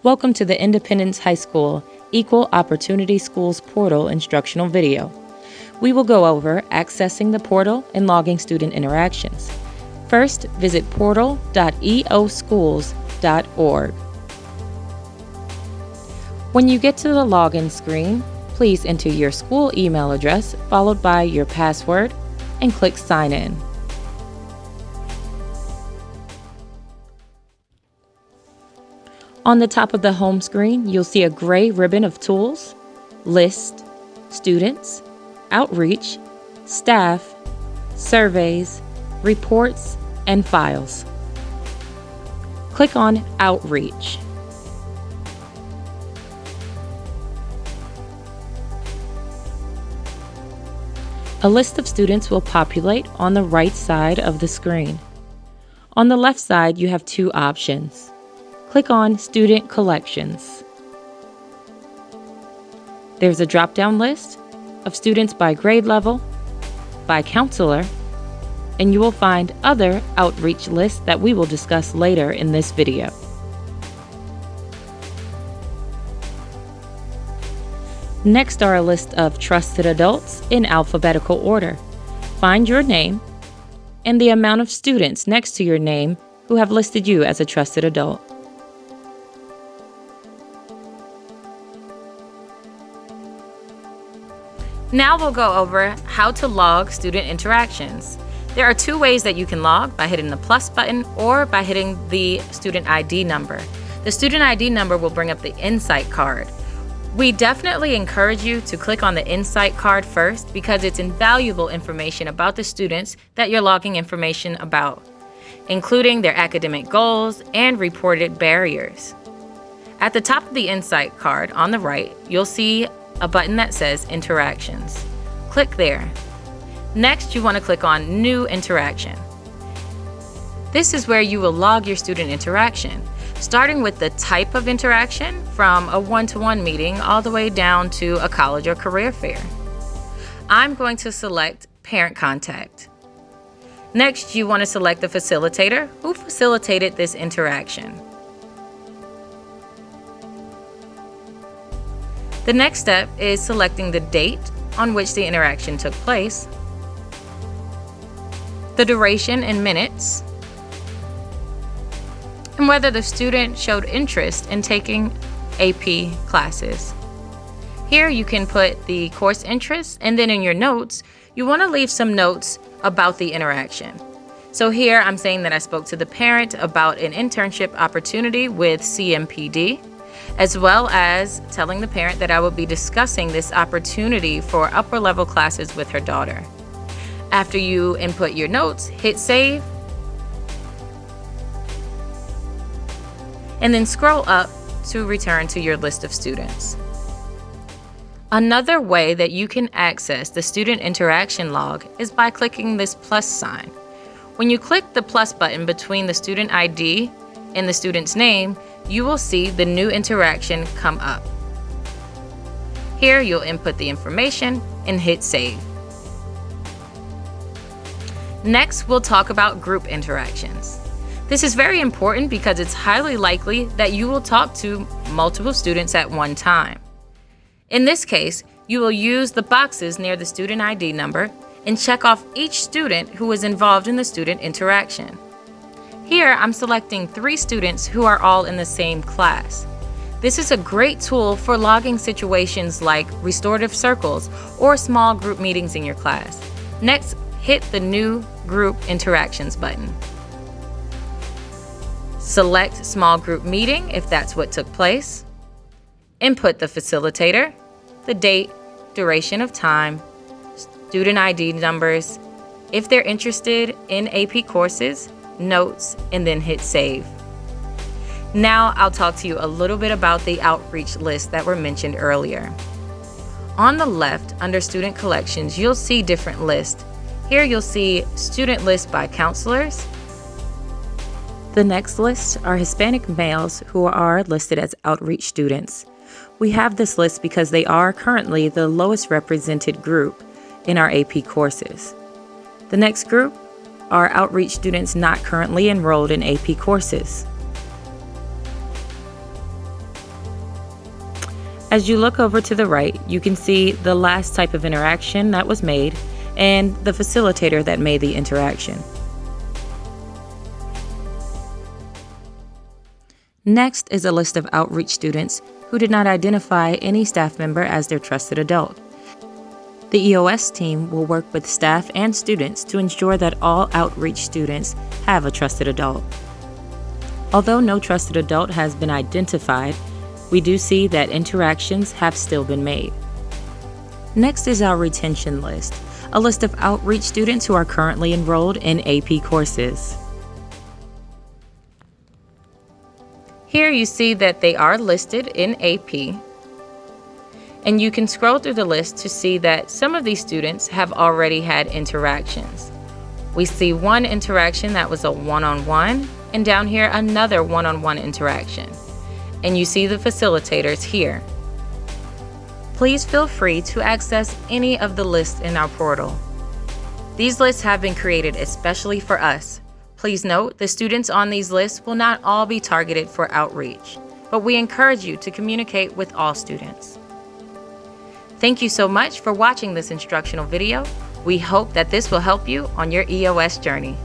Welcome to the Independence High School Equal Opportunity Schools portal instructional video. We will go over accessing the portal and logging student interactions. First, visit portal.eoschools.org. When you get to the login screen, please enter your school email address followed by your password and click Sign In. On the top of the home screen, you'll see a gray ribbon of tools, list, students, outreach, staff, surveys, reports, and files. Click on Outreach. A list of students will populate on the right side of the screen. On the left side, you have two options. Click on Student Collections. There's a drop-down list of students by grade level, by counselor, and you will find other outreach lists that we will discuss later in this video. Next are a list of trusted adults in alphabetical order. Find your name and the amount of students next to your name who have listed you as a trusted adult. Now we'll go over how to log student interactions. There are two ways that you can log, by hitting the plus button or by hitting the student ID number. The student ID number will bring up the Insight card. We definitely encourage you to click on the Insight card first because it's invaluable information about the students that you're logging information about, including their academic goals and reported barriers. At the top of the Insight card on the right, you'll see a button that says Interactions. Click there. Next, you want to click on New Interaction. This is where you will log your student interaction, starting with the type of interaction from a one-to-one meeting all the way down to a college or career fair. I'm going to select Parent Contact. Next, you want to select the facilitator who facilitated this interaction. The next step is selecting the date on which the interaction took place, the duration in minutes, and whether the student showed interest in taking AP classes. Here you can put the course interest, and then in your notes, you want to leave some notes about the interaction. So here I'm saying that I spoke to the parent about an internship opportunity with CMPD, as well as telling the parent that I would be discussing this opportunity for upper level classes with her daughter. After you input your notes, hit save, and then scroll up to return to your list of students. Another way that you can access the student interaction log is by clicking this plus sign. When you click the plus button between the student ID and the student's name, you will see the new interaction come up. Here you'll input the information and hit save. Next, we'll talk about group interactions. This is very important because it's highly likely that you will talk to multiple students at one time. In this case, you will use the boxes near the student ID number and check off each student who is involved in the student interaction. Here, I'm selecting 3 students who are all in the same class. This is a great tool for logging situations like restorative circles or small group meetings in your class. Next, hit the New Group Interactions button. Select Small Group Meeting if that's what took place. Input the facilitator, the date, duration of time, student ID numbers, if they're interested in AP courses, notes, and then hit save. Now I'll talk to you a little bit about the outreach list that were mentioned earlier. On the left, under Student Collections, you'll see different lists. Here you'll see student lists by counselors. The next list are Hispanic males who are listed as outreach students. We have this list because they are currently the lowest represented group in our AP courses. The next group are outreach students not currently enrolled in AP courses. As you look over to the right, you can see the last type of interaction that was made and the facilitator that made the interaction. Next is a list of outreach students who did not identify any staff member as their trusted adult. The EOS team will work with staff and students to ensure that all outreach students have a trusted adult. Although no trusted adult has been identified, we do see that interactions have still been made. Next is our retention list, a list of outreach students who are currently enrolled in AP courses. Here you see that they are listed in AP, and you can scroll through the list to see that some of these students have already had interactions. We see one interaction that was a one-on-one, and down here another one-on-one interaction. And you see the facilitators here. Please feel free to access any of the lists in our portal. These lists have been created especially for us. Please note, the students on these lists will not all be targeted for outreach, but we encourage you to communicate with all students. Thank you so much for watching this instructional video. We hope that this will help you on your EOS journey.